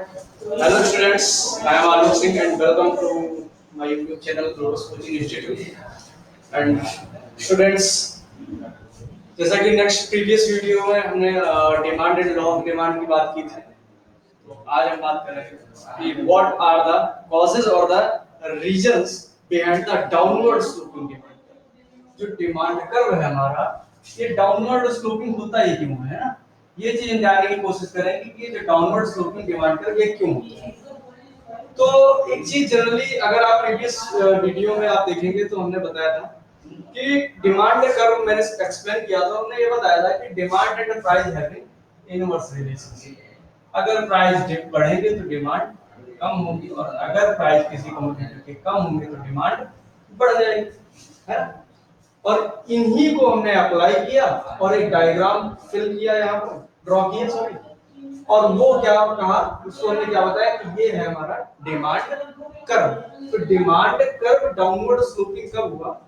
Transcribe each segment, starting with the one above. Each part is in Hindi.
Hello students, I am Alok Singh and welcome to my YouTube channel Globus Coaching Institute. And students, जैसा कि नेक्स्ट प्रीवियस वीडियो में हमने demand and law of demand की बात की थी, तो आज हम बात करेंगे कि व्हाट आर द कॉजेज और the reasons behind the downward sloping demand. जो डिमांड कर्व है हमारा, ये डाउनवर्ड स्लोपिंग होता ही क्यों है ना, ये चीज जानने की कोशिश करेंगे कि ये जो डाउनवर्ड स्लोपिंग डिमांड कर्व ये क्यों होता है। तो एक चीज जनरली अगर आप प्रीवियस वीडियो में आप देखेंगे तो हमने बताया था कि डिमांड कर्व मैंने एक्सप्लेन किया था, हमने ये बताया था कि demand and price having inverse relationship. अगर प्राइस बढ़ेंगे तो डिमांड कम होगी और अगर प्राइस किसी कमोडिटी के कम होंगे तो डिमांड बढ़ जाएगी, है ना। और इन्हीं को हमने अप्लाई किया और एक डायग्राम फिल किया, यहाँ पर ड्रॉ किया सॉरी, और वो क्या कहा, उसको हमने क्या बताया कि ये है हमारा डिमांड कर्व। तो डिमांड कर्व डाउनवर्ड स्लोपिंग कब हुआ,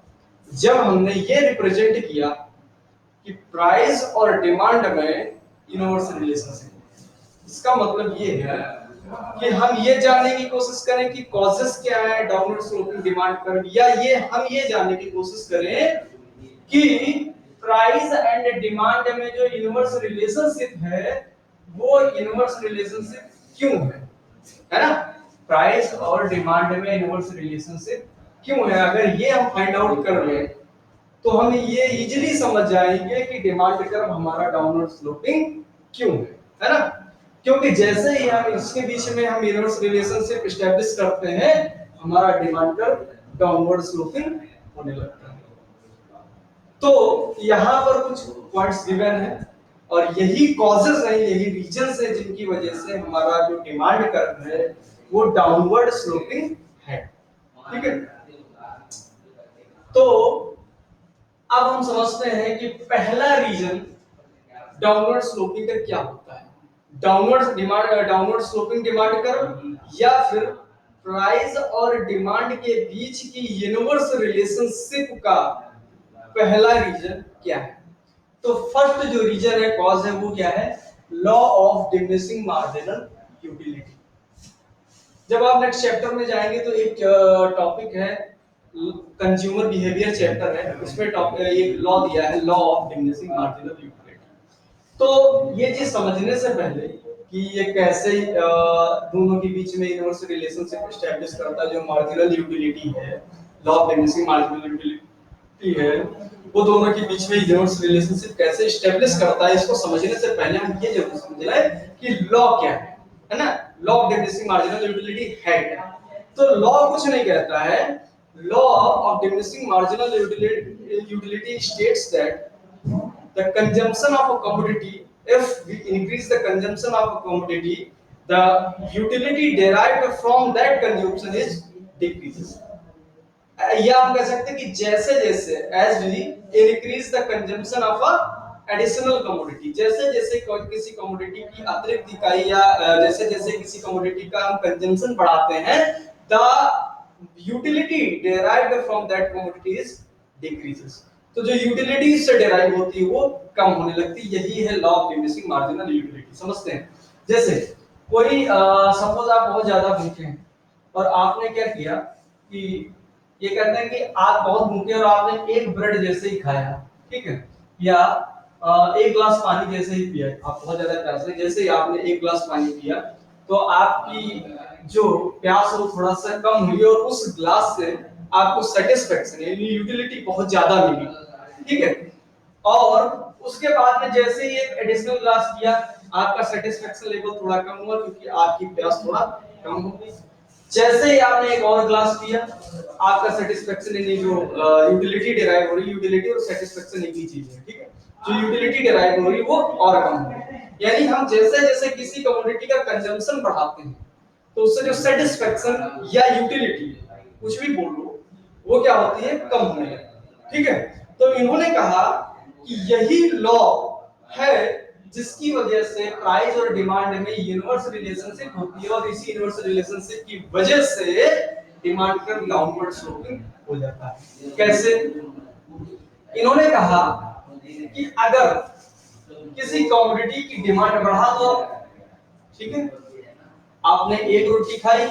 जब हमने ये रिप्रेजेंट किया कि प्राइस और डिमांड में इनवर्स रिलेशनशिप। इसका मतलब ये है कि हम ये जानने की कोशिश करें कि कॉजेस क्या है डाउनवर्ड स्लोपिंग डिमांड कर्व, या ये हम ये जानने की कोशिश करें कि प्राइस एंड डिमांड में जो इनवर्स रिलेशनशिप है वो इनवर्स रिलेशनशिप क्यों है ना। प्राइस और डिमांड में इनवर्स रिलेशनशिप क्यों है, अगर ये हम फाइंड आउट कर लें तो हम ये इजीली समझ जाएंगे कि डिमांड कर्व हमारा डाउनवर्ड स्लोपिंग क्यों है ना। क्योंकि जैसे ही हम इसके बीच में हम इनवर्स रिलेशनशिप एस्टैब्लिश करते हैं, हमारा डिमांड कर्व डाउनवर्ड स्लोपिंग होने लगता है। तो यहाँ पर कुछ पॉइंट्स गिवन है और यही कॉजेस हैं, यही रीजंस है जिनकी वजह से हमारा जो डिमांड कर्व है वो डाउनवर्ड स्लोपिंग है, ठीक है। तो अब हम समझते हैं कि पहला रीजन डाउनवर्ड स्लोपिंग का क्या होता है। डाउनवर्ड स्लोपिंग डिमांड कर्व या फिर प्राइस और डिमांड के बीच की यूनिवर्स रिलेशनशिप का पहला रीजन क्या है। तो फर्स्ट जो रीजन है, कॉज है, वो क्या है, law of diminishing marginal utility. जब आप नेक्स्ट चैप्टर में जाएंगे तो एक टॉपिक है कंज्यूमर बिहेवियर चैप्टर है, उसमें एक लॉ दिया है, law of diminishing marginal utility. तो ये चीज समझने से पहले कि ये कैसे दोनों के बीच में इनवर्स रिलेशनशिप एस्टैब्लिश करता है, जो मार्जिनल यूटिलिटी है, law of diminishing marginal utility है, वो दोनों के बीच में इनवर्स रिलेशनशिप कैसे एस्टैब्लिश करता है, इसको समझने से पहले हम ये जरूर समझ लें कि लॉ क्या है ना। Law of diminishing marginal utility है क्या। तो लॉ कुछ नहीं कहता है, law of diminishing marginal utility states that the consumption of a commodity, if we increase the consumption of a commodity, the utility derived from that consumption is decreases. या हम कह सकते हैं कि जैसे जैसे as we increase the consumption of a additional commodity, जैसे जैसे किसी कमोडिटी की अतिरिक्त इकाई या जैसे जैसे किसी कमोडिटी का हम कंजम्पशन बढ़ाते हैं, the utility derived from that commodity is decreases. तो जो यूटिलिटी से डेराइव होती है वो कम होने लगती है, यही है law of diminishing marginal utility. समझते हैं, जैसे कोई सपोज आप बहुत ज्यादा भूखे हैं और आपने क्या किया कि ये कहते हैं कि आप बहुत भूखे और आपने एक ब्रेड जैसे ही खाया, ठीक है, या एक ग्लास पानी जैसे ही पिया, आप बहुत ज्यादा प्यासे, जैसे ही आपने एक ग्लास पानी पिया तो आपकी जो प्यास वो थोड़ा सा कम हुई और उस ग्लास से आपको सेटिस्फेक्शन यानी यूटिलिटी बहुत ज्यादा मिली, ठीक है। और उसके बाद में जैसे ही एक एडिशनल ग्लास किया, आपका सेटिस्फेक्शन लेवल थोड़ा कम हुआ क्योंकि आपकी प्यास थोड़ा कम हो गई। जैसे ही आपने एक और ग्लास पिया, आपका सेटिस्फेक्शन यानी जो यूटिलिटी डिराइव हो रही, यूटिलिटी और सेटिस्फेक्शन एक ही चीज है, ठीक है। जो यूटिलिटी डिराइव हो रही वो और कम हो रही, यानी हम जैसे जैसे किसी कमोडिटी का कंजम्पशन बढ़ाते हैं तो उससे जो सेटिस्फेक्शन या यूटिलिटी कुछ भी बोलो वो क्या होती है, कम होने लगती है, ठीक है। तो इन्होंने कहा कि यही लॉ है जिसकी वजह से प्राइस और डिमांड में इनवर्स रिलेशनशिप होती है और इसी इनवर्स रिलेशनशिप की वजह से डिमांड कर्व डाउनवर्ड स्लोपिंग हो जाता है। कैसे, इन्होंने कहा कि अगर किसी कमोडिटी की डिमांड बढ़ा दो, ठीक है, आपने एक रोटी खाई,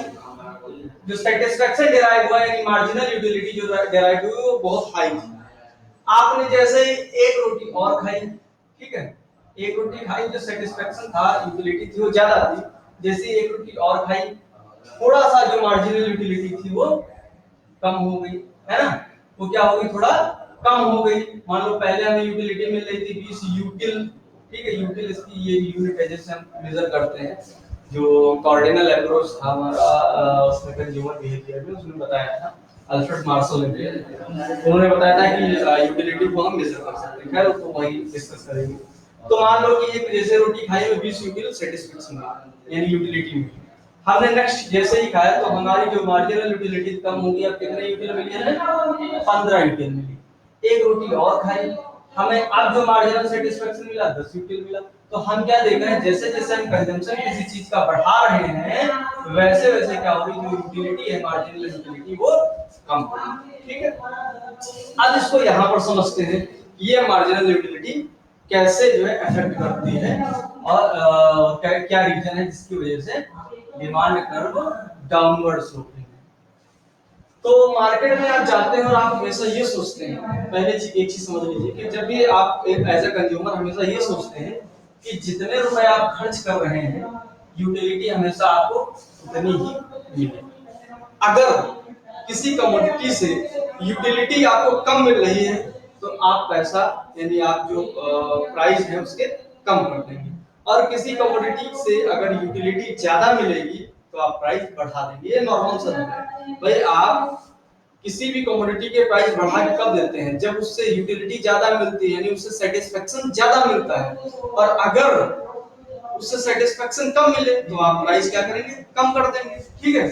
जो सेटिस्फेक्शन डिराइव हुआ यानी मार्जिनल यूटिलिटी जो डिराइव हुई वो बहुत हाई थी। आपने जैसे ही एक रोटी और खाई, ठीक है, एक रोटी खाई, जो सेटिस्फेक्शन था यूटिलिटी थी वो ज्यादा थी, जैसे ही एक रोटी और खाई थोड़ा सा जो मार्जिनल यूटिलिटी थी वो कम हो गई, है ना, वो क्या हो गई, थोड़ा कम हो गई। मान लो पहले हमें यूटिलिटी मिल रही थी 20 यूटिल, ठीक है, यूटिल इसकी ये यूनिट है जिससे हम मेजर करते हैं। जो कॉर्डिनल अप्रोच था हमारा उसमें कंज्यूमर बिहेवियर में, उसने बताया था, अल्फ्रेड मार्शल ने, उन्होंने बताया था कि यूटिलिटी को हम मेजर कर सकते हैं। खैर तो वही डिस्कस करेंगे। तो मान लो कि एक जैसे रोटी खाई में 20 यूटिल सेटिस्फेक्शन यानी यूटिलिटी मिली, हमने नेक्स्ट जैसे ही खाया तो हमारी जो मार्जिनल यूटिलिटी कम होगी, अब कितने यूटिल मिली है, 15 यूटिल मिली। एक रोटी और खाई, हमें अब जो मार्जिनल सेटिस्फेक्शन मिला 10 यूटिल मिला। तो हम क्या देख रहे हैं, जैसे जैसे हम कंजम्पशन किसी चीज का बढ़ा रहे हैं वैसे वैसे क्या होगी, जो यूटिलिटी है मार्जिनल यूटिलिटी वो कम होगी, ठीक है। अब इसको यहाँ पर समझते हैं कि ये मार्जिनल यूटिलिटी कैसे जो है अफेक्ट करती है और क्या रीजन है जिसकी वजह से डिमांड कर्व डाउनवर्ड स्लोपिंग है। तो मार्केट में आप जाते हैं और आप हमेशा ये सोचते हैं, पहले एक चीज समझ लीजिए कि जब भी आप एक एज अ कंज्यूमर हमेशा ये सोचते हैं कि जितने रुपए आप खर्च कर रहे हैं यूटिलिटी हमेशा आपको उतनी ही मिले। अगर किसी कमोडिटी से यूटिलिटी आपको कम मिल रही है तो आप पैसा यानी आप जो प्राइस है उसके कम कर देंगे, और किसी कमोडिटी से अगर यूटिलिटी ज्यादा मिलेगी तो आप प्राइस बढ़ा देंगे। ये नॉर्मल सा है भाई। आप किसी भी कमोडिटी के प्राइस बढ़ा के कब देते हैं, जब उससे यूटिलिटी ज्यादा मिलती है यानी उससे सेटिस्फेक्शन ज्यादा मिलता है, और अगर उससे सेटिस्फेक्शन कम मिले तो आप प्राइस क्या करेंगे, कम कर देंगे, ठीक है।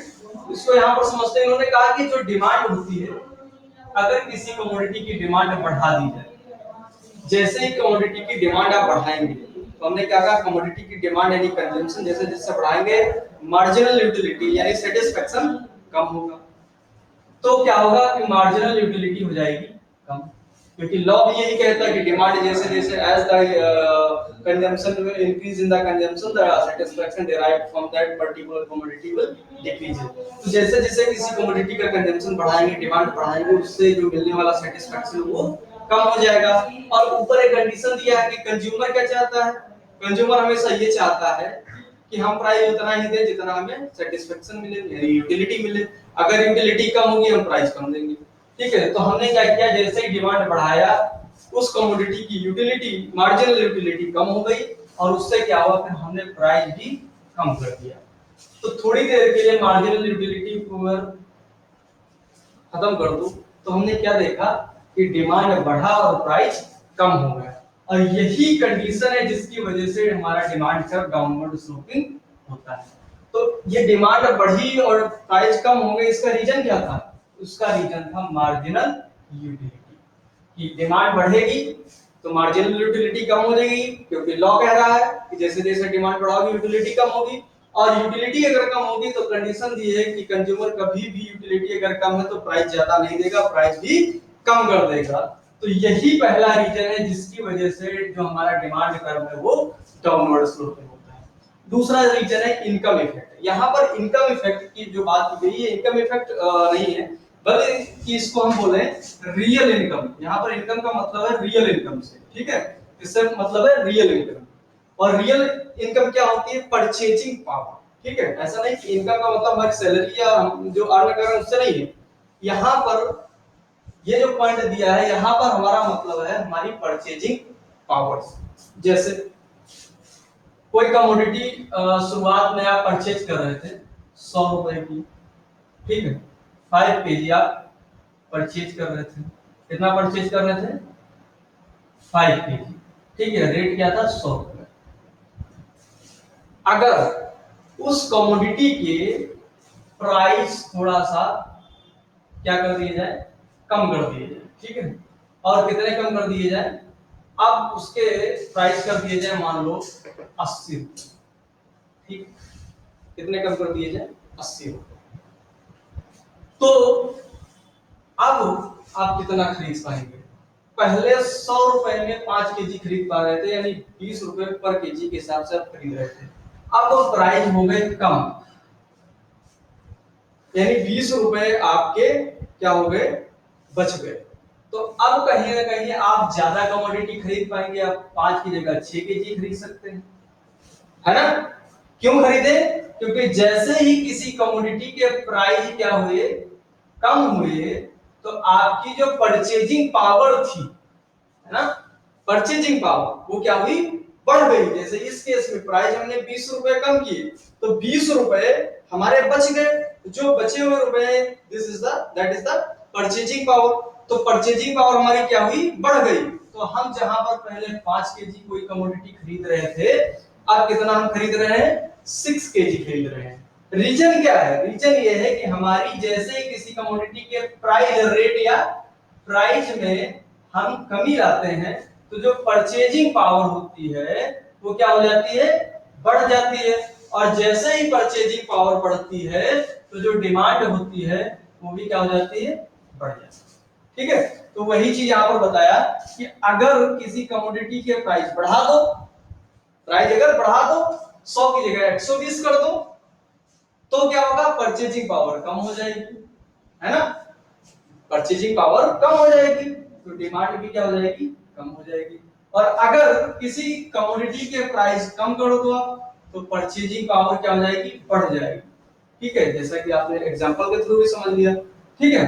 इसको यहाँ पर समझते हैं, उन्होंने कहा कि जो डिमांड होती है, अगर किसी कमोडिटी की डिमांड बढ़ा दी जाए, जैसे ही कमोडिटी की डिमांड आप बढ़ाएंगे, तो हमने क्या कहा, कमोडिटी की डिमांड यानी कंजम्पशन जैसे जैसे बढ़ाएंगे मार्जिनल यूटिलिटी यानी सेटिस्फेक्शन कम होगा। तो क्या होगा कि मार्जिनल यूटिलिटी हो जाएगी कम, क्योंकि लॉ भी यही कहता है कि डिमांड जैसे जैसे as the consumption will increase in the consumption the satisfaction derived from that particular commodity will decrease. तो जैसे जैसे किसी कमोडिटी का कंजम्पशन बढ़ाएंगे, डिमांड बढ़ाएंगे, उससे जो मिलने वाला सैटिस्फैक्शन वो कम हो जाएगा। और ऊपर एक कंडीशन दिया है कि कंज्यूमर क्या चाहता है, कंज्यूमर हमेशा ये चाहता है कि हम प्राइस उतना ही दें जितना हमें सेटिस्फेक्शन मिले यानी यूटिलिटी मिले। अगर यूटिलिटी कम होगी हम प्राइस कम देंगे, ठीक है। तो हमने क्या किया, जैसे ही डिमांड बढ़ाया उस कमोडिटी की यूटिलिटी मार्जिनल यूटिलिटी कम हो गई, और उससे क्या हुआ, फिर हमने प्राइस भी कम कर दिया। तो थोड़ी देर के लिए मार्जिनल यूटिलिटी को खत्म कर दो तो हमने क्या देखा कि डिमांड बढ़ा और प्राइस कम हो गया, और यही कंडीशन है जिसकी वजह से हमारा डिमांड कर्व डाउनवर्ड स्लोपिंग होता है। तो ये डिमांड बढ़ी और प्राइस कम हो गई, इसका रीजन क्या था, उसका रीजन था मार्जिनल यूटिलिटी। कि डिमांड बढ़ेगी तो मार्जिनल यूटिलिटी कम हो जाएगी, क्योंकि लॉ कह रहा है कि जैसे जैसे डिमांड बढ़ाओगी यूटिलिटी कम होगी, और यूटिलिटी अगर कम होगी तो कंडीशन दी है कि कंज्यूमर कभी भी यूटिलिटी अगर कम है तो प्राइस ज्यादा नहीं देगा, प्राइस भी कम कर देगा। तो यही पहला रीजन है जिसकी वजह से जो हमारा डिमांड कर्व है वो डाउनवर्ड स्लोपिंग होता है। दूसरा रीजन है इनकम इफेक्ट। यहाँ पर इनकम इफेक्ट की जो बात की गई है, इनकम इफेक्ट नहीं है बल्कि इसको हम बोले रियल इनकम। यहाँ पर इनकम का मतलब है रियल इनकम से, ठीक है, इससे मतलब है रियल इनकम। और रियल इनकम क्या होती है, परचेजिंग पावर, ठीक है। ऐसा नहीं कि इनकम का मतलब हमारी सैलरी या हम जो अर्न कर रहे हैं उससे नहीं है। यहाँ पर ये जो पॉइंट दिया है, यहाँ पर हमारा मतलब है हमारी परचेजिंग पावर। जैसे कोई कमोडिटी शुरुआत में आप परचेज कर रहे थे 100 रुपए की, ठीक है, 5 केजी आप परचेज कर रहे थे। कितना परचेज कर रहे थे, 5 केजी, ठीक है, रेट क्या था 100 रुपए। अगर उस कमोडिटी के प्राइस थोड़ा सा क्या कर दिए जाए, कम कर दिए जाए, ठीक है, और कितने कम कर दिए जाए, अब उसके प्राइस कर दिए जाए मान लो 80 रुपए, ठीक, कितने कम कर दिए जाए, 80 रुपए। तो अब आप कितना खरीद पाएंगे, पहले 100 रुपए में 5 केजी खरीद पा रहे थे, यानी 20 रुपए पर केजी के हिसाब से आप खरीद रहे थे। अब वो प्राइस हो गए कम, यानी 20 रुपए आपके क्या हो गए, बच गए। तो अब कहीं ना कहीं आप ज्यादा कमोडिटी खरीद पाएंगे, आप 5 की जगह 6 केजी खरीद सकते हैं, है ना। क्यों खरीदे? क्योंकि जैसे ही किसी कमोडिटी के प्राइस क्या हुए, कम हुए, तो आपकी जो परचेजिंग पावर थी, है ना, परचेजिंग पावर वो क्या हुई, बढ़ गई। जैसे इस केस में प्राइस हमने 20 रुपए कम किए, तो 20 रुपए हमारे बच गए। जो बचे हुए रुपए, this is the that is the purchasing power. तो परचेजिंग पावर हमारी क्या हुई, बढ़ गई। तो हम जहां पर पहले 5 केजी कोई कमोडिटी खरीद रहे थे, अब कितना हम खरीद रहे हैं, 6 केजी खरीद रहे हैं। रीजन क्या है? रीजन ये है कि हमारी जैसे ही किसी कमोडिटी के प्राइस रेट या प्राइस में हम कमी लाते हैं, तो जो परचेजिंग पावर होती है वो क्या हो जाती है, बढ़ जाती है। और जैसे ही परचेजिंग पावर बढ़ती है, तो जो डिमांड होती है वो भी क्या हो जाती है, बढ़ जाती है। ठीक है, तो वही चीज यहां पर बताया कि अगर किसी कमोडिटी के प्राइस बढ़ा दो, प्राइस अगर बढ़ा दो 100 की जगह 120 कर दो, तो क्या होगा, परचेजिंग पावर कम हो जाएगी, है ना। परचेजिंग पावर कम हो जाएगी, तो डिमांड भी क्या हो जाएगी, कम हो जाएगी। और अगर किसी कमोडिटी के प्राइस कम कर दो आप, तो परचेजिंग पावर क्या हो जाएगी, बढ़ जाएगी। ठीक है, जैसा कि आपने एग्जांपल के थ्रू भी समझ लिया। ठीक है,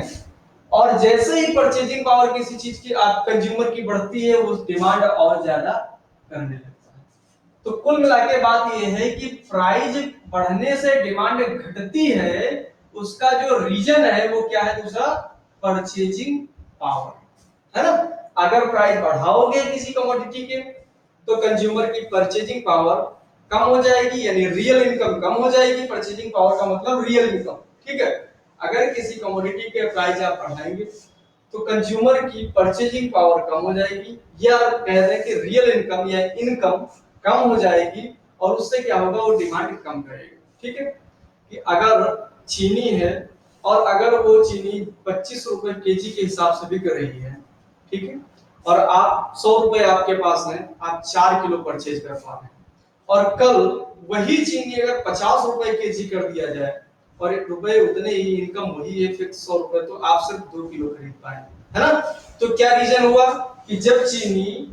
और जैसे ही परचेजिंग पावर किसी चीज की आप कंज्यूमर की बढ़ती है, वो डिमांड और ज्यादा करने लगता है। तो कुल मिला के बात यह है कि प्राइस बढ़ने से डिमांड घटती है, उसका जो रीजन है वो क्या है, दूसरा परचेजिंग पावर, है ना। अगर प्राइस बढ़ाओगे किसी कमोडिटी के, तो कंज्यूमर की परचेजिंग पावर कम हो जाएगी, यानी रियल इनकम कम हो जाएगी। परचेजिंग पावर का मतलब रियल इनकम। ठीक है, अगर किसी कमोडिटी के प्राइस आप बढ़ाएंगे, तो कंज्यूमर की परचेजिंग पावर कम हो जाएगी, या कहते हैं कि रियल इनकम या इनकम कम हो जाएगी, और उससे क्या होगा, वो डिमांड कम करेगा। ठीक है, कि अगर चीनी है, और अगर वो चीनी 25 रुपए केजी के हिसाब से बिक रही है, ठीक है, और आप 100 रुपए आपके पास है, आप 4 किलो परचेज कर पा रहे हैं, और कल वही चीनी अगर 50 रुपए केजी कर दिया जाए, और एक रुपए उतने ही इनकम वही है, फिक्स 100 रुपए, तो आप सिर्फ 2 किलो खरीद पाएंगे, है ना। तो क्या रीजन हुआ कि जब चीनी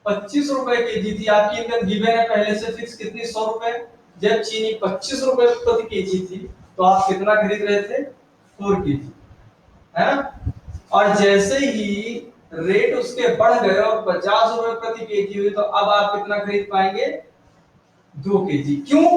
25 रुपए केजी थी, आपकी इनकम गिवन है पहले से फिक्स कितनी, 100 रुपए। जब चीनी 25 रुपए प्रति केजी थी, तो आप कितना खरीद रहे थे, 4 केजी, है ना। और जैसे ही रेट उसके बढ़ गए और 50 रुपए प्रति केजी हुई, तो अब आप कितना खरीद पाएंगे, 2 केजी। क्यों?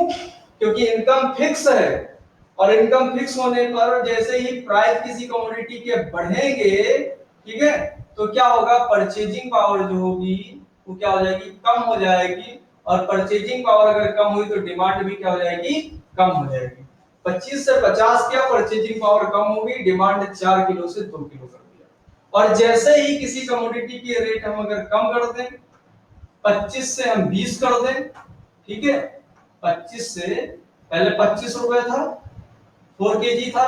क्योंकि इनकम फिक्स है, और इनकम फिक्स होने पर जैसे ही प्राइस किसी कमोडिटी के बढ़ेंगे, ठीक है, तो क्या होगा, परचेजिंग पावर जो होगी वो क्या हो जाएगी, कम हो जाएगी। और परचेजिंग पावर अगर कम हुई, तो डिमांड भी क्या हो जाएगी, कम हो जाएगी। 25 से 50 क्या परचेजिंग पावर कम होगी, डिमांड 4 किलो से 2 किलो कर दिया। और जैसे ही किसी कमोडिटी की रेट हम अगर कम कर दें, 25 से हम 20 कर दें, ठीक है, 25 से, पहले 25 रुपए था, 4 केजी था,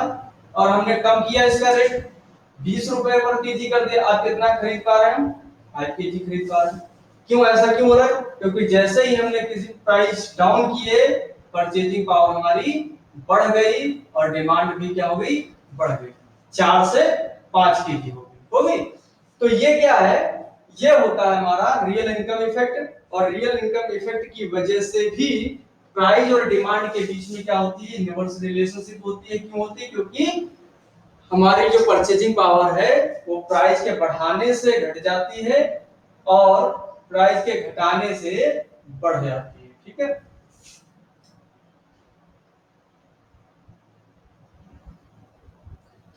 और हमने कम किया इसका रेट, 20 रुपए पर केजी कर दिया, आप कितना खरीद पा रहे हैं, 5 केजी खरीद पा रहे हैं। क्यों, ऐसा क्यों हो रहा है? क्योंकि जैसे ही हमने किसी प्राइस डाउन किए, परचेजिंग पावर हमारी बढ़ गई, और डिमांड भी क्या हो गई, बढ़ गई, 4 से 5 केजी हो गई। तो ये क्या है, ये होता है हमारा रियल इनकम इफेक्ट। और रियल इनकम इफेक्ट की वजह से भी प्राइस और डिमांड के बीच में क्या होती है, इनवर्स रिलेशनशिप होती है। क्यों होती है? क्योंकि हमारी जो परचेजिंग पावर है वो प्राइस के बढ़ाने से घट जाती है, और प्राइस के घटाने से बढ़ जाती है। ठीक है,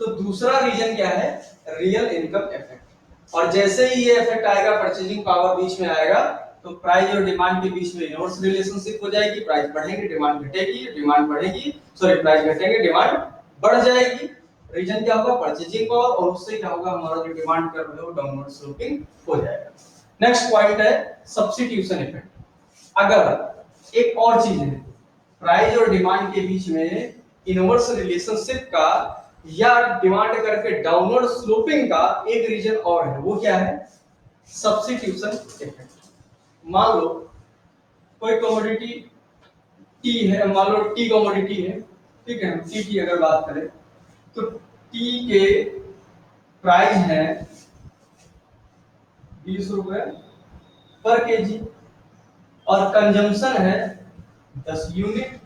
तो दूसरा रीजन क्या है, रियल इनकम इफेक्ट। और जैसे ही ये इफेक्ट आएगा, परचेजिंग पावर बीच में आएगा, तो प्राइस और डिमांड के बीच में इनवर्स रिलेशनशिप हो जाएगी। प्राइस बढ़ेंगे, डिमांड घटेगी, डिमांड बढ़ेगी, सॉरी प्राइस घटेंगे, डिमांड बढ़ जाएगी। रीजन क्या होगा, परचेजिंग पावर, और उससे क्या होगा, हमारा जो डिमांड कर रहे हो डाउनवर्ड स्लोपिंग हो जाएगा। नेक्स्ट पॉइंट है सब्स्टिट्यूशन इफेक्ट। अगर एक और चीज है, प्राइस और डिमांड के बीच में इनवर्स रिलेशनशिप का या डिमांड करके डाउनवर्ड स्लोपिंग का एक रीजन और है, वो क्या है, सब्स्टिट्यूशन इफेक्ट। मान लो कोई कमोडिटी टी है, मान लो टी कमोडिटी है, ठीक है, हम टी की अगर बात करें, तो टी के प्राइस है 20 रुपए पर केजी और कंजम्पशन है 10 यूनिट,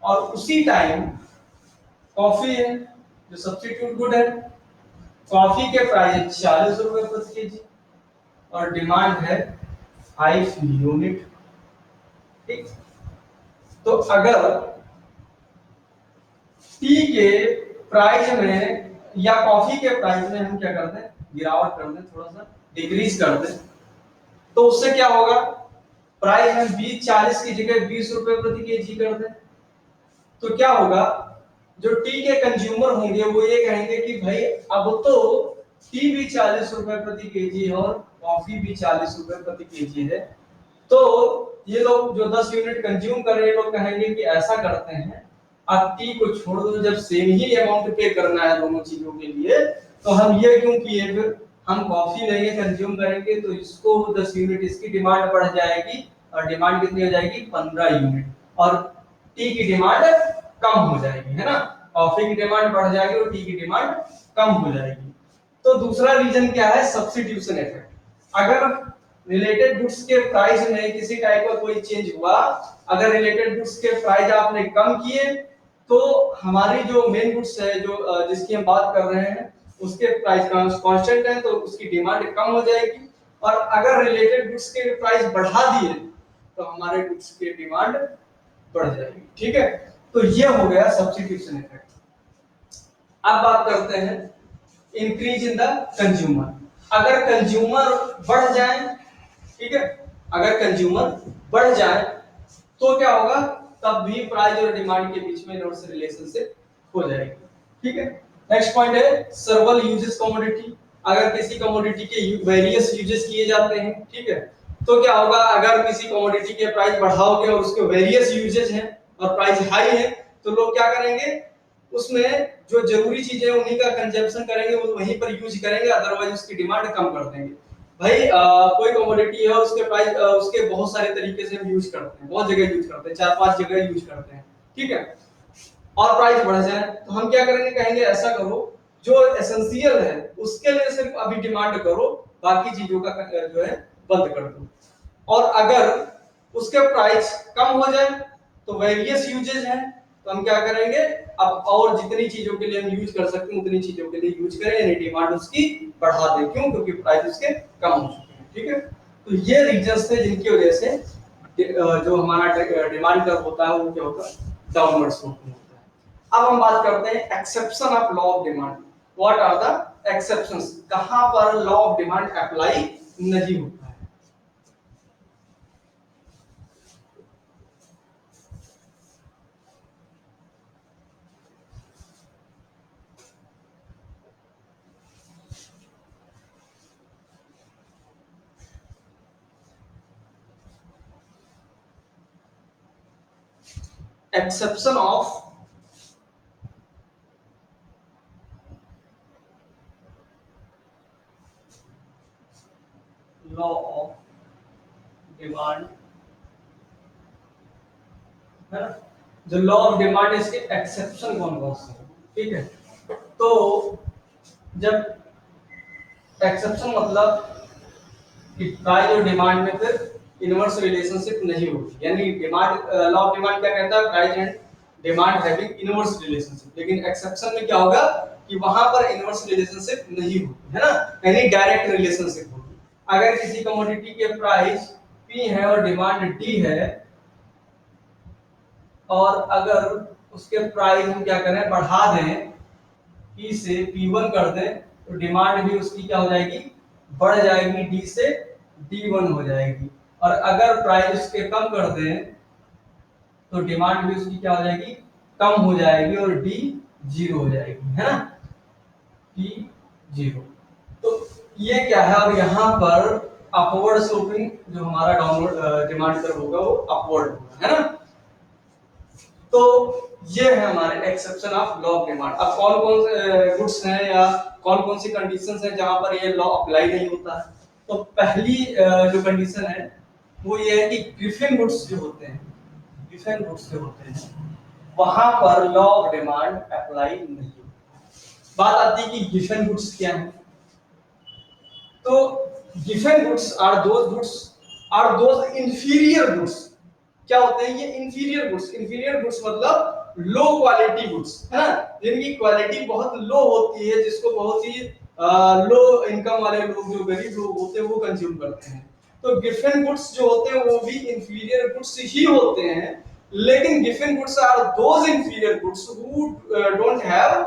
और उसी टाइम कॉफी है जो सब्स्टिट्यूट गुड है, कॉफी के प्राइस है 40 रुपए प्रति केजी और डिमांड है 5 यूनिट। ठीक, तो अगर टी के प्राइस में या कॉफी के प्राइस में हम क्या करते हैं, गिरावट कर दें, थोड़ा सा डिक्रीज कर दें, तो उससे क्या होगा, प्राइस हम 20-40 की जगह 20 रुपए प्रति केजी कर दें, तो क्या होगा, जो टी के कंज्यूमर होंगे वो ये कहेंगे कि भाई अब तो टी भी 40 रुपए प्रति केजी है और कॉफी भी 40 रुपए प्रति केजी है, तो ये लोग जो 10 यूनिट कंज्यूम कर रहे हैं लोग कहेंगे कि ऐसा करते हैं आप टी को छोड़ दो, जब सेम ही अमाउंट पे करना है दोनों चीजों के लिए तो हम ये क्यों किए, फिर हम कॉफी लेंगे कंज्यूम करेंगे तो इसको 10 यूनिट इसकी डिमांड बढ़ जाएगी और डिमांड कितनी हो जाएगी 15 यूनिट, और टी की डिमांड कम हो जाएगी, है ना, कॉफी की डिमांड बढ़ जाएगी और टी की डिमांड कम हो जाएगी। तो दूसरा रीजन क्या है, सब्स्टिट्यूशन इफेक्ट। अगर रिलेटेड गुड्स के प्राइस में किसी टाइप का कोई चेंज हुआ, अगर रिलेटेड गुड्स के प्राइस आपने कम किए तो हमारी जो मेन गुड्स है जो जिसकी हम बात कर रहे हैं उसके प्राइस कांस्टेंट है तो उसकी डिमांड कम हो जाएगी, और अगर रिलेटेड गुड्स के प्राइस बढ़ा दिए तो हमारे गुड्स की डिमांड बढ़ जाएगी। ठीक है, तो ये हो गया सब्स्टिट्यूशन इफेक्ट। अब बात करते हैं इंक्रीज इन द कंज्यूमर। अगर कंज्यूमर बढ़ जाए, ठीक है, अगर कंज्यूमर बढ़ जाए तो क्या होगा, तब भी प्राइस और डिमांड के बीच में इनवर्स रिलेशनशिप हो जाएगी। ठीक है, नेक्स्ट पॉइंट है सर्वल यूजेस कमोडिटी। अगर किसी कमोडिटी के वेरियस यूजेस किए जाते हैं, ठीक है, तो क्या होगा, अगर किसी कमोडिटी के प्राइस बढ़ाओगे और उसके वेरियस यूजेस हैं और प्राइस हाई है तो लोग क्या करेंगे, उसमें जो जरूरी चीजें उन्हीं का कंजप्शन करेंगे, वो वहीं पर यूज करेंगे, अदरवाइज उसकी डिमांड कम कर देंगे। भाई कोई कमोडिटी है उसके प्राइस उसके बहुत सारे तरीके से हम यूज करते हैं, बहुत जगह यूज करते हैं, 4-5 जगह यूज करते हैं, ठीक है, और प्राइस बढ़ जाए तो हम क्या करेंगे, कहेंगे ऐसा करो जो एसेंशियल है उसके लिए सिर्फ अभी डिमांड करो, बाकी चीजों का जो है बंद कर दो। और अगर उसके प्राइस कम हो जाए तो वेरियस यूजेस हैं तो हम क्या करेंगे, अब और जितनी चीजों के लिए हम यूज कर सकते हैं उतनी चीजों के लिए यूज करें, यानी डिमांड उसकी बढ़ा दें। क्यों, क्योंकि प्राइस उसके कम हो चुके हैं। ठीक है, तो ये रीजंस थे जिनकी वजह से जो हमारा डिमांड कर्व होता है वो क्या होता है, डाउनवर्ड स्लोप में होता है। अब हम बात करते हैं exception of law of demand. What are the exceptions, कहां पर लॉ ऑफ डिमांड अप्लाई नहीं होता है। Exception of law of demand है ना, जो लॉ ऑफ डिमांड इसके एक्सेप्शन कौन कौन से हैं। ठीक है, तो जब एक्सेप्शन मतलब कि प्राइस और डिमांड में फिर इनवर्स रिलेशनशिप नहीं होती, यानी डिमांड लॉ ऑफ डिमांड क्या कहता है, price and demand having inverse relationship, लेकिन एक्सेप्शन में क्या होगा कि वहां पर इनवर्स रिलेशनशिप नहीं होती है ना, यानी डायरेक्ट रिलेशनशिप होगी। अगर किसी कमोडिटी के प्राइस P है और डिमांड D है और अगर उसके प्राइस हम क्या करें, बढ़ा दें, P से P1 कर दें तो डिमांड भी उसकी क्या हो जाएगी, बढ़ जाएगी, D से D1 हो जाएगी, और अगर प्राइस उसके कम कर दें तो डिमांड भी उसकी क्या हो जाएगी, कम हो जाएगी और D 0 हो जाएगी, है ना, D 0। तो ये क्या है, और यहाँ पर अपवर्ड स्लोपिंग जो हमारा डाउनवर्ड डिमांड कर्व होगा वो अपवर्ड होगा, है ना। तो ये है हमारे exception of law of demand. अब कौन कौन से गुड्स हैं या कौन कौन सी कंडीशंस हैं जहां पर ये लॉ अप्लाई नहीं होता है। तो पहली जो कंडीशन है वो ये है कि गिफन गुड्स जो होते हैं, गिफन गुड्स जो होते हैं वहां पर लॉ ऑफ डिमांड अप्लाई नहीं होता। बात आती है कि गिवन गुड्स क्या है। तो गिवन goods are those inferior goods. क्या होते हैं ये इंफीरियर गुड्स? इंफीरियर गुड्स मतलब लो क्वालिटी गुड्स, है ना, जिनकी क्वालिटी बहुत लो होती है, जिसको बहुत ही लो इनकम वाले लोग, जो गरीब लोग होते हैं, वो कंज्यूम करते हैं। तो गिफन गुड्स जो होते हैं वो भी इंफीरियर गुड्स ही होते हैं, लेकिन Giffen goods are those inferior goods who don't have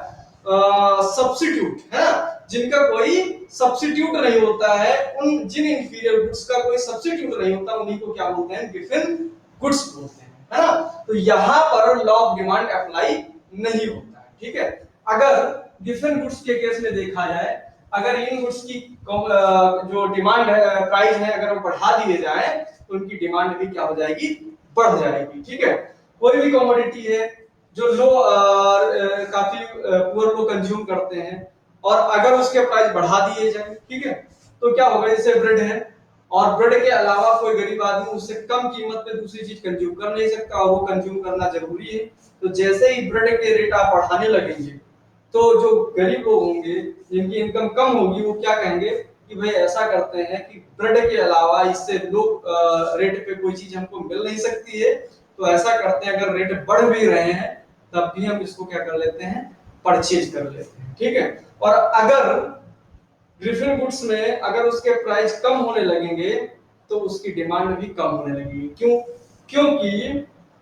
substitute, है ना, जिनका कोई सब्स्टिट्यूट नहीं होता है। उन जिन इंफीरियर गुड्स का कोई सब्स्टिट्यूट नहीं होता, उन्हीं को क्या बोलते हैं? गिफन गुड्स बोलते हैं, है ना। तो यहां पर लॉ ऑफ डिमांड अप्लाई नहीं होता है, ठीक है। अगर गिफन गुड्स के केस में देखा जाए, अगर इन गुड्स की जो डिमांड है, प्राइस है, अगर वो बढ़ा दिए जाए तो उनकी डिमांड भी क्या हो जाएगी? बढ़ जाएगी, ठीक है। कोई भी कमोडिटी है जो लो काफी पुअर लोग कंज्यूम करते हैं, और अगर उसके प्राइस बढ़ा दिए जाए, ठीक है, तो क्या होगा? जैसे ब्रेड है, और ब्रेड के अलावा कोई गरीब आदमी उससे कम कीमत पे दूसरी चीज कंज्यूम कर नहीं सकता, और वो कंज्यूम करना जरूरी है। तो जैसे ही ब्रेड के रेट आप बढ़ाने लगेंगे, तो जो गरीब लोग होंगे, जिनकी इनकम कम होगी, वो क्या कहेंगे कि भाई ऐसा करते हैं कि ब्रेड के अलावा इससे लो रेट पे कोई चीज हमको मिल नहीं सकती है, तो ऐसा करते हैं, अगर रेट बढ़ भी रहे हैं तब भी हम इसको क्या कर लेते हैं? परचेज कर लेते हैं, ठीक है। और अगर गिफन गुड्स में अगर उसके प्राइस कम होने लगेंगे, तो उसकी डिमांड भी कम होने लगेगी। क्यों? क्योंकि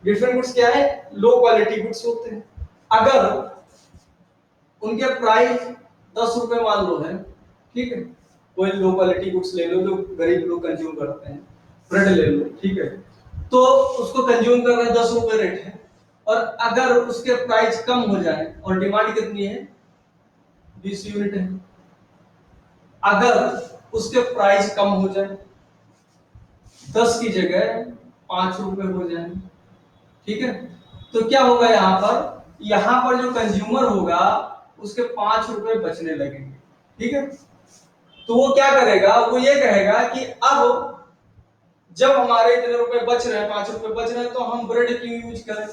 गिफन गुड्स क्या है? लो क्वालिटी गुड्स होते हैं। अगर उनके प्राइस 10 रुपए मान लो है, ठीक है, कोई लो क्वालिटी गुड्स ले लो जो गरीब लोग कंज्यूम करते हैं, ब्रेड ले लो, ठीक है, तो उसको कंज्यूम कर रहे हैं, 10 रुपए रेट है, और अगर उसके प्राइस कम हो जाए, और डिमांड कितनी है? 20 यूनिट है, अगर उसके प्राइस कम हो जाए, 10 की जगह 5 रुपए हो जाए, ठीक है, तो क्या होगा? यहाँ पर जो कंज्यूमर होगा उसके 5 रुपए बचने लगेंगे, ठीक है। तो वो क्या करेगा? वो ये कहेगा कि अब जब हमारे इतने रुपए बच रहे हैं, 5 रुपए बच रहे हैं, तो हम ब्रेड क्यों यूज करें,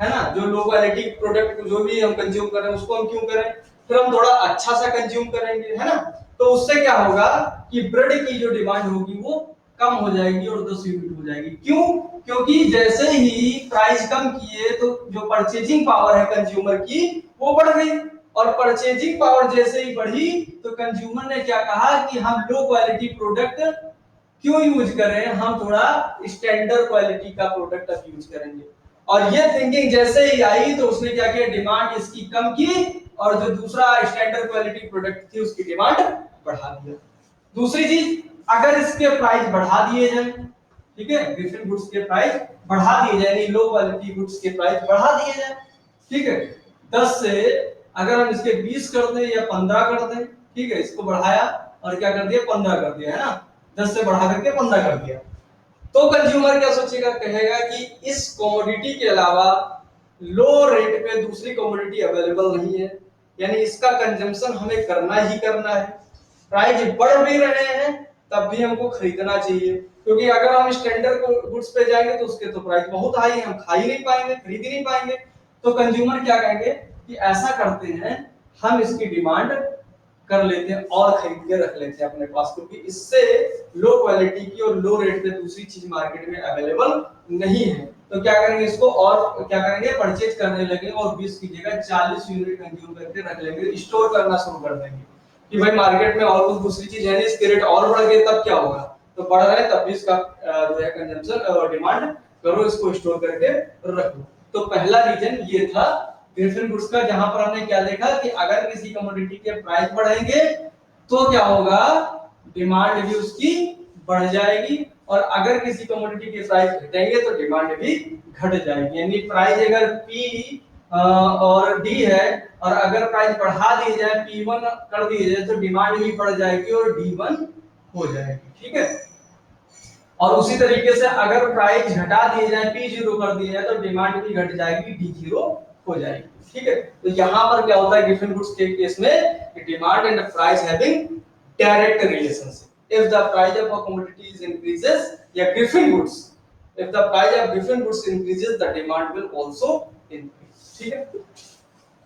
है ना। जो लो क्वालिटी प्रोडक्ट जो भी हम कंज्यूम कर रहे हैं उसको हम क्यों करें, फिर हम थोड़ा अच्छा सा कंज्यूम करेंगे, है ना। तो उससे क्या होगा कि ब्रेड की जो डिमांड होगी वो कम हो जाएगी और 10 यूनिट हो जाएगी। क्यों? क्योंकि जैसे ही प्राइस कम किए तो जो परचेजिंग पावर है कंज्यूमर की वो बढ़ गई, और परचेजिंग पावर जैसे ही बढ़ी तो कंज्यूमर ने क्या कहा कि हम लो क्वालिटी प्रोडक्ट क्यों यूज करें, हम थोड़ा स्टैंडर्ड क्वालिटी का प्रोडक्ट अब यूज करेंगे। और ये थिंकिंग जैसे ही आई तो उसने क्या किया? डिमांड इसकी कम की, और जो दूसरा स्टैंडर्ड क्वालिटी प्रोडक्ट थी उसकी डिमांड बढ़ा दिया। दूसरी चीज, अगर इसके प्राइस बढ़ा दिए जाए, ठीक है, गिफन गुड्स के प्राइस बढ़ा दिए जाए, लो क्वालिटी गुड्स के प्राइस बढ़ा दिए जाए, ठीक है, 10 से अगर हम इसके 20 कर दें या 15 कर दें, ठीक है, इसको बढ़ाया और क्या कर दिया? 15 कर दिया, है ना, 10 से बढ़ा करके 15 कर दिया, तो कंज्यूमर क्या सोचेगा? कहेगा कि इस कमोडिटी के अलावा लो रेट पे दूसरी कमोडिटी अवेलेबल नहीं है, यानी इसका कंजम्पशन हमें करना ही करना है। प्राइस बढ़ भी रहे हैं तब भी हमको खरीदना चाहिए, क्योंकि अगर हम स्टैंडर्ड गुड्स पे जाएंगे तो उसके तो प्राइस बहुत हाई है, हम खा ही नहीं पाएंगे, खरीद ही नहीं पाएंगे। तो कंज्यूमर क्या कहेंगे कि ऐसा करते हैं, हम इसकी डिमांड कर लेते हैं और खरीद के रख लेते हैं अपने पास, क्योंकि इससे लो क्वालिटी की और लो रेट पे दूसरी चीज मार्केट में अवेलेबल नहीं है। तो क्या करेंगे? इसको और क्या करेंगे? परचेज करने लगेंगे, और 20 की जगह 40 यूनिट कंज्यूम करके रख लेंगे, स्टोर करना शुरू कर देंगे कि भाई मार्केट में और कुछ दूसरी चीज है नहीं, इसके रेट और बढ़ गए तब क्या होगा? तो बढ़ रहा है तब भी इसका जो है कंजम्पशन और डिमांड करो, इसको स्टोर करके रखो। तो पहला रीजन ये था गिफन गुड्स का, जहां पर हमने क्या देखा कि अगर किसी कमोडिटी के प्राइस बढ़ेंगे तो क्या होगा? डिमांड भी उसकी बढ़ जाएगी, और अगर किसी कमोडिटी के प्राइस घटेंगे तो डिमांड भी घट जाएगी। यानी प्राइस अगर पी और डी है, और अगर प्राइस बढ़ा दी जाए, P1 कर दी जाए, तो डिमांड भी बढ़ जाएगी और D1 हो जाएगी, ठीक है। और उसी तरीके से अगर प्राइस घटा दिए जाए, P0 कर दिया जाए, तो डिमांड भी घट जाएगी, D0 हो जाएगी, ठीक है। तो यहाँ पर क्या होता है गिफन गुड्स के केस में? Demand and price having direct relationship. if the price of a commodity is increases, या Giffen goods, if the price of given goods increases, the demand will also increase, ठीक है।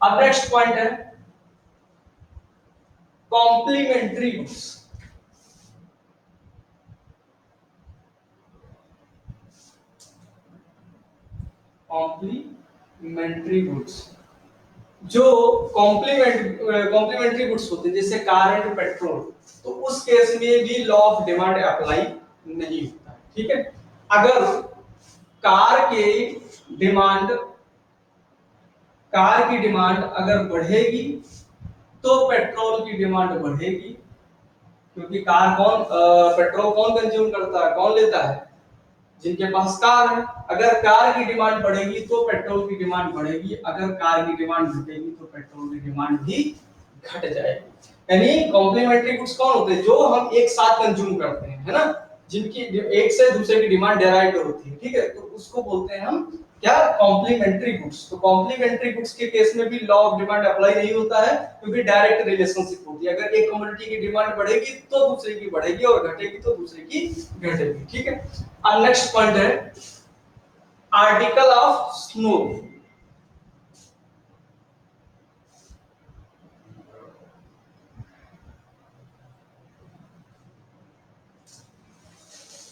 अब नेक्स्ट पॉइंट है कॉम्प्लीमेंट्री गुड्स। कॉम्प्लीमेंट्री गुड्स, जो कॉम्प्लीमेंट्री गुड्स होते हैं जैसे कार एंड पेट्रोल, तो उस केस में भी लॉ ऑफ डिमांड अप्लाई नहीं होता। ठीक है, अगर कार के डिमांड कार की डिमांड अगर बढ़ेगी तो पेट्रोल की डिमांड बढ़ेगी, क्योंकि पेट्रोल कौन कंज्यूम करता है, कौन लेता है, जिनके पास कार है। अगर कार की डिमांड बढ़ेगी तो पेट्रोल की डिमांड बढ़ेगी, अगर कार की डिमांड घटेगी तो पेट्रोल की डिमांड भी घट जाएगी। यानी कॉम्प्लीमेंट्री गुड्स कौन होते हैं, जो हम एक साथ कंज्यूम करते हैं, है ना, जिनकी एक से दूसरे की डिमांड डेराइव होती है। ठीक है, तो उसको बोलते हैं हम क्या, कॉम्प्लीमेंट्री गुड्स। तो कॉम्प्लीमेंट्री गुड्स के केस में भी लॉ ऑफ डिमांड अप्लाई नहीं होता है, क्योंकि डायरेक्ट रिलेशनशिप होती है। अगर एक कमोडिटी की डिमांड बढ़ेगी तो दूसरे की बढ़ेगी, और घटेगी तो दूसरे की घटेगी। ठीक है, अब नेक्स्ट पॉइंट है आर्टिकल ऑफ स्नो।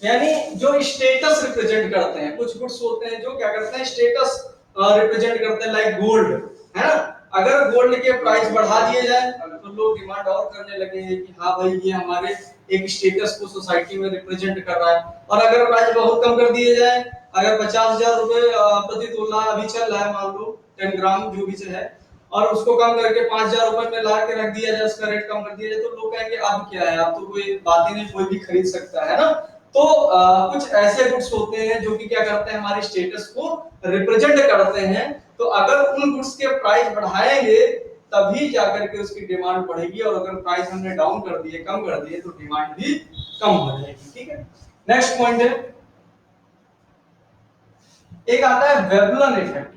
यानी जो स्टेटस रिप्रेजेंट करते हैं, कुछ गुड्स होते हैं जो क्या करते हैं, स्टेटस रिप्रेजेंट करते हैं, लाइक गोल्ड, है ना। अगर गोल्ड के प्राइस बढ़ा दिए जाए तो लोग डिमांड और करने लगेंगे कि हाँ भाई ये हमारे एक स्टेटस को सोसाइटी में रिप्रेजेंट कर रहा है। और अगर प्राइस बहुत कम कर दिए जाए, अगर 50,000 रुपए प्रति तोला अभी चल रहा है, मान लो 10 ग्राम जो भी है, और उसको कम करके 5,000 रुपए में ला के रख दिया जाए, उसका रेट कम कर दिया जाए, तो लोग कहेंगे अब क्या है, अब तो कोई बात ही नहीं, कोई भी खरीद सकता है ना। तो कुछ ऐसे गुड्स होते हैं जो कि क्या करते हैं, हमारे स्टेटस को रिप्रेजेंट करते हैं। तो अगर उन गुड्स के प्राइस बढ़ाएंगे तभी जाकर के उसकी डिमांड बढ़ेगी, और अगर प्राइस हमने डाउन कर दिए, कम कर दिए, तो डिमांड भी कम हो जाएगी। ठीक है, नेक्स्ट पॉइंट है, एक आता है वेबलन इफेक्ट,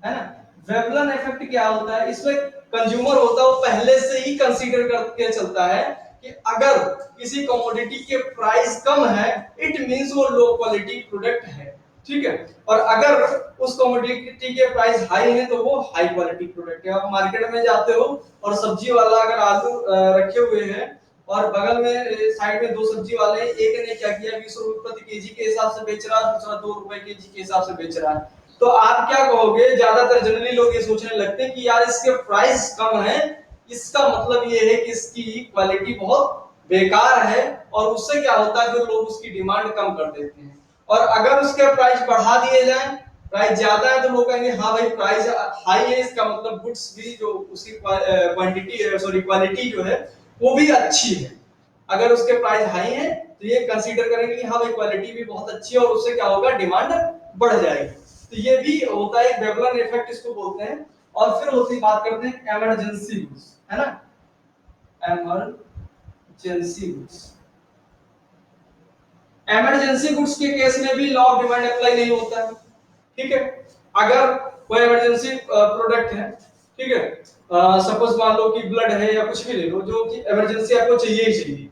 है ना। वेबलन इफेक्ट क्या होता है, इसमें कंज्यूमर होता है वो पहले से ही कंसीडर करके चलता है कि अगर किसी कमोडिटी के प्राइस कम है, इट मींस वो लो क्वालिटी प्रोडक्ट है। ठीक है, और अगर उस कमोडिटी के प्राइस हाई है तो वो हाई क्वालिटी प्रोडक्ट है। आप मार्केट में जाते हो और सब्जी वाला अगर आलू रखे हुए हैं, और बगल में साइड में दो सब्जी वाले हैं, एक ने क्या किया 20 रुपए प्रति केजी के हिसाब से बेच रहा है, दूसरा 2 रुपए केजी के हिसाब से बेच रहा है, तो आप क्या कहोगे, ज्यादातर जनरली लोग ये सोचने लगते हैं कि यार इसके प्राइस कम है, इसका मतलब ये है कि इसकी क्वालिटी बहुत बेकार है, और उससे क्या होता है फिर लोग उसकी डिमांड कम कर देते हैं। और अगर उसके प्राइस बढ़ा दिए जाए, प्राइस ज्यादा है, तो लोग कहेंगे हाँ भाई प्राइस हाई है, इसका मतलब गुड्स भी जो उसकी क्वांटिटी सॉरी क्वालिटी जो है वो भी अच्छी है। अगर उसके प्राइस हाई है तो ये कंसीडर करेंगे कि हाँ भाई क्वालिटी भी बहुत अच्छी है, और उससे क्या होगा, डिमांड बढ़ जाएगी। तो ये भी होता है, वेबलन इफेक्ट इसको बोलते हैं। और फिर होती बात करते हैं इमरजेंसी गुड्स, है ना, इमरजेंसी गुड्स। इमरजेंसी गुड्स के केस में भी लॉ ऑफ डिमांड अप्लाई नहीं होता है। ठीक है, अगर कोई इमरजेंसी प्रोडक्ट है, ठीक है, सपोज मान लो कि ब्लड है या कुछ भी ले लो, जो कि इमरजेंसी आपको चाहिए ही चाहिए,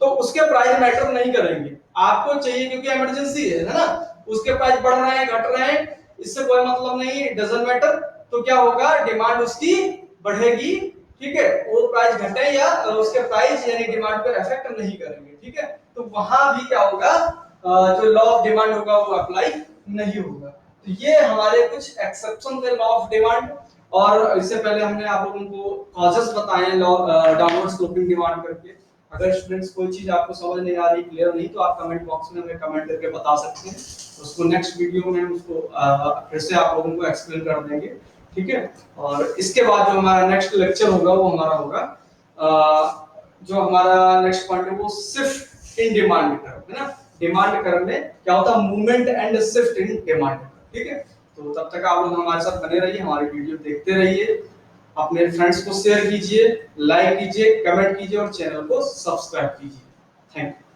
तो उसके प्राइस मैटर नहीं करेंगे, आपको चाहिए क्योंकि इमरजेंसी है ना। उसके प्राइस बढ़ रहे हैं, घट रहे हैं, इससे कोई मतलब नहीं, डजंट मैटर। तो क्या होगा, डिमांड उसकी बढ़ेगी। ठीक है, वो प्राइस घटे या उसके प्राइस यानी डिमांड पर इफेक्ट नहीं करेंगे। ठीक है, तो वहां भी क्या होगा, जो लॉ ऑफ डिमांड होगा वो अप्लाई नहीं होगा। तो ये हमारे कुछ एक्सेप्शन थे लॉ ऑफ डिमांड। और इससे पहले हमने आप लोगों को कॉजेस बताए लॉ डाउनवर्ड स्लोपिंग डिमांड करके। अगर स्टूडेंट्स कोई चीज आपको समझ नहीं आ रही, क्लियर नहीं, तो आप कमेंट बॉक्स में हमें कमेंट करके बता सकते हैं, उसको नेक्स्ट वीडियो में हम उसको फिर से आप लोगों को एक्सप्लेन कर देंगे। ठीक है, और इसके बाद जो हमारा नेक्स्ट लेक्चर होगा वो हमारा होगा जो हमारा नेक्स्ट पॉइंट है वो शिफ्ट इन डिमांड कर्व, है ना। डिमांड कर्व में क्या होता है, movement and shift in demand. ठीक है, तो तब तक आप लोग हमारे साथ बने रहिए, हमारी वीडियो देखते रहिए, अपने फ्रेंड्स को शेयर कीजिए, लाइक कीजिए, कमेंट कीजिए और चैनल को सब्सक्राइब कीजिए। Thank you.